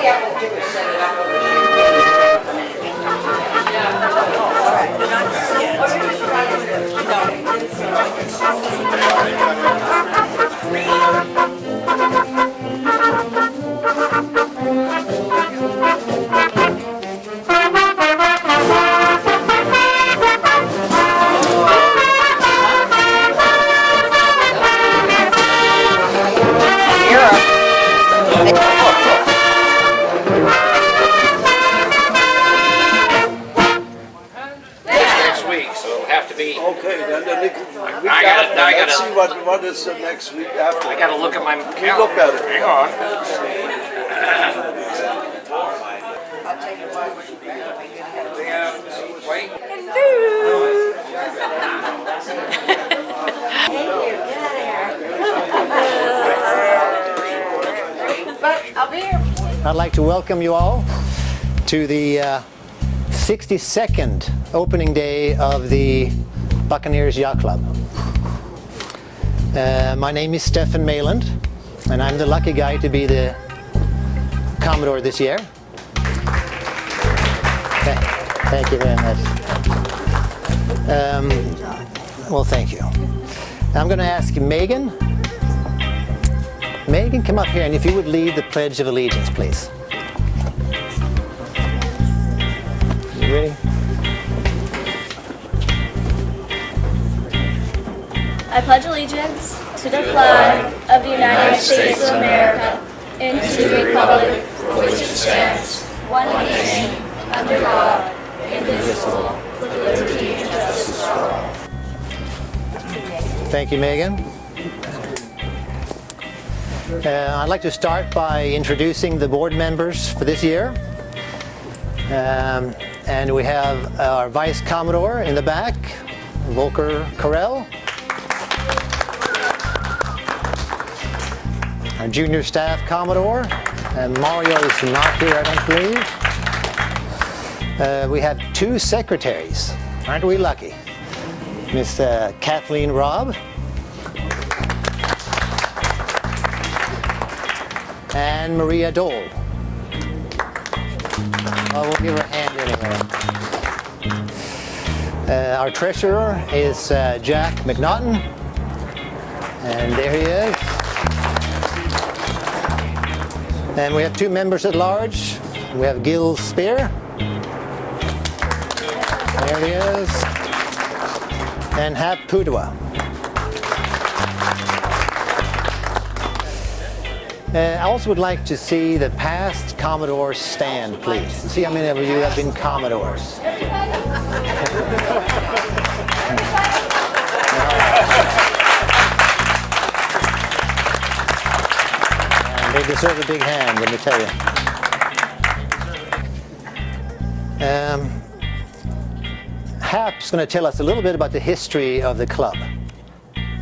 you have to do is set it up for the Okay, then let's see what is the next week after. I gotta look at my calendar. You look at it. Hang on. I'll take it one. Wait. But I'll be here. I'd like to welcome you all to the 62nd opening day of the Buccaneers Yacht Club. My name is Stefan Mayland, and I'm the lucky guy to be the Commodore this year. Thank you very much. Well, thank you. I'm going to ask Megan. Megan, come up here, and if you would lead the Pledge of Allegiance, please. You ready? I pledge allegiance to the flag of the United States of America and to the republic for which it stands, one nation, under God, indivisible, with liberty and justice for all. Thank you, Megan. I'd like to start by introducing the board members for this year. And we have our Vice Commodore in the back, Volker Carell. Our Junior Staff Commodore, and Mario is not here, I don't believe. We have two secretaries. Aren't we lucky? Miss Kathleen Robb and Maria Dole. Well, we'll give her a hand anyway. Our treasurer is Jack McNaughton, and there he is. And we have two members at large. We have Gil Spear. There he is. And Hap Pudua. I also would like to see the past Commodores stand, please. See how many of you have been Commodores. And they deserve a big hand, let me tell you. Hap's going to tell us a little bit about the history of the club.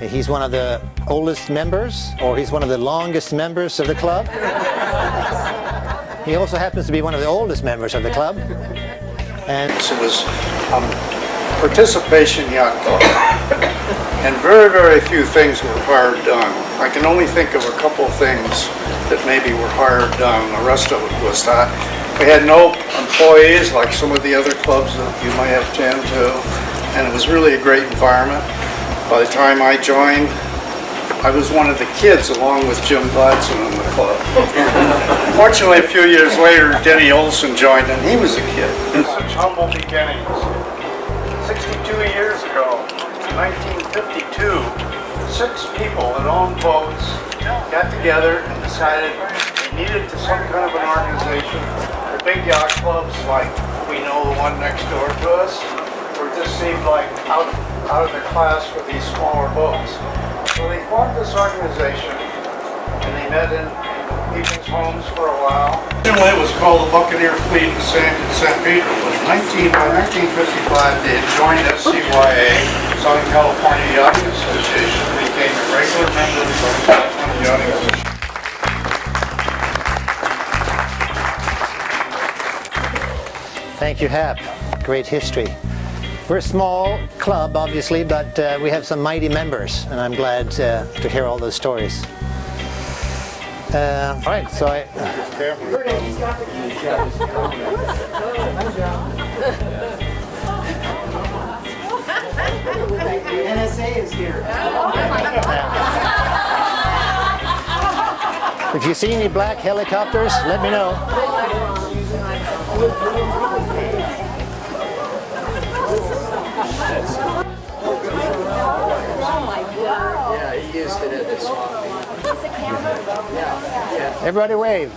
He's one of the oldest members, or he's one of the longest members of the club. He also happens to be one of the oldest members of the club. And It was participation yacht club, and very, very few things were hard done. I can only think of a couple of things that maybe were hard done. The rest of it was that we had no employees like some of the other clubs that you might have tend to, and it was really a great environment. By the time I joined, I was one of the kids along with Jim Gladson in the club. Fortunately, a few years later, Denny Olson joined, and he was a kid. Such humble beginnings. 62 years ago, in 1952, 6 people that owned boats got together and decided they needed some kind of an organization. The big yacht clubs, like we know the one next door to us, just seemed like out of the class for these smaller boats. So they formed this organization, and they met in people's homes for a while. Originally it was called the Buccaneer Fleet in San Pedro, but by 1955 they had joined SCYA, Southern California Yachting Association, and became a regular member of the Southern California Yachting Association. thank you, Hap. Great history. We're a small club, obviously, but we have some mighty members, and I'm glad to hear all those stories. All right, so NSA is here. if you see any black helicopters, let me know. Yeah, he used it at the swap meet. Everybody wave.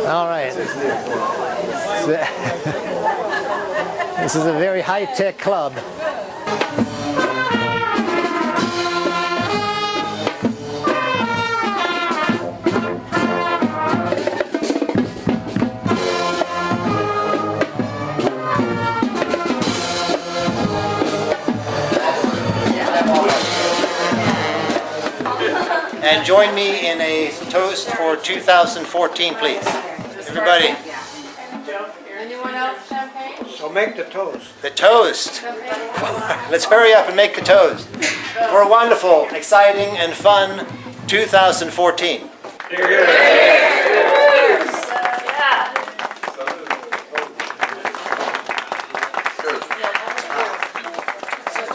All right. This is a very high-tech club. And join me in a toast for 2014, please. Everybody. Anyone else champagne? So make the toast. The toast. Let's hurry up and make the toast for a wonderful, exciting, and fun 2014.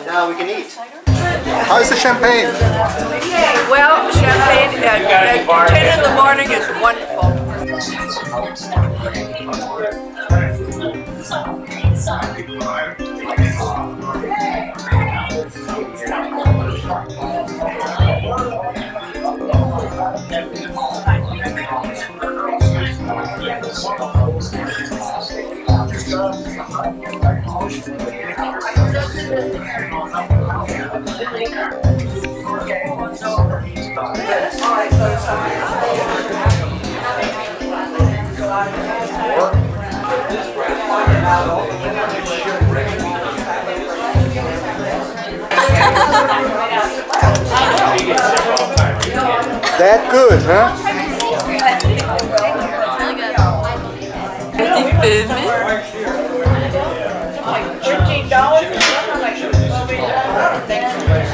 Now we can eat. How's the champagne? Well, champagne at 10 in the morning is wonderful. That good, huh?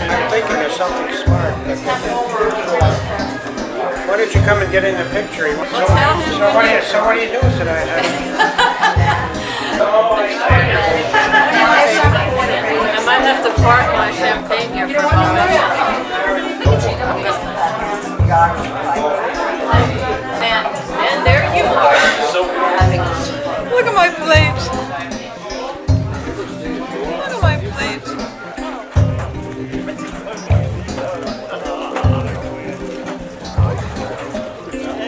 I'm thinking of something smart. Why don't you come and get in the picture? So what are you doing tonight, honey? I might have to park my champagne here for a moment. And there you are. Look at my plate. Look at my plate.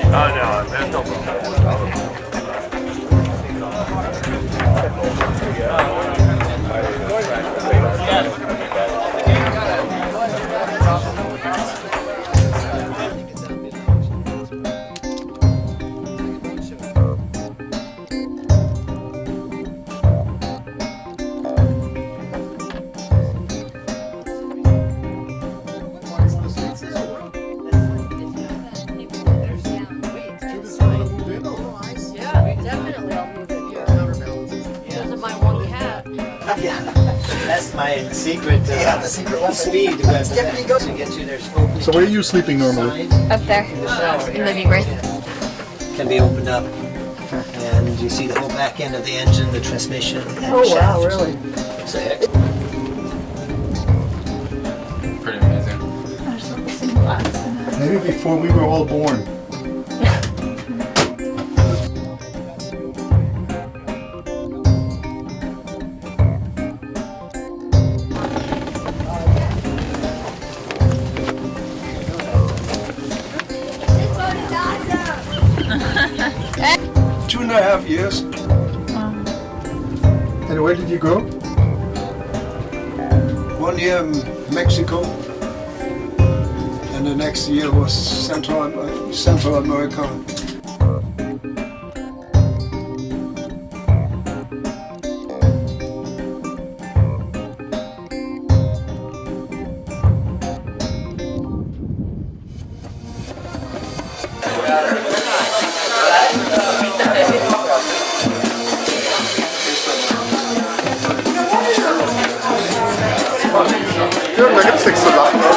Oh, no, that's no problem. Yeah, that's my secret. The secret weapon. Speed. To get you there. So where are you sleeping normally? Up there in the living room. Can be opened up, and you see the whole back end of the engine, the transmission. And Oh, wow, shaft. really? Pretty amazing. Maybe before we were all born. Two and a half years. And where did you go? 1 year in Mexico. And the next year was Central America. Thanks a lot.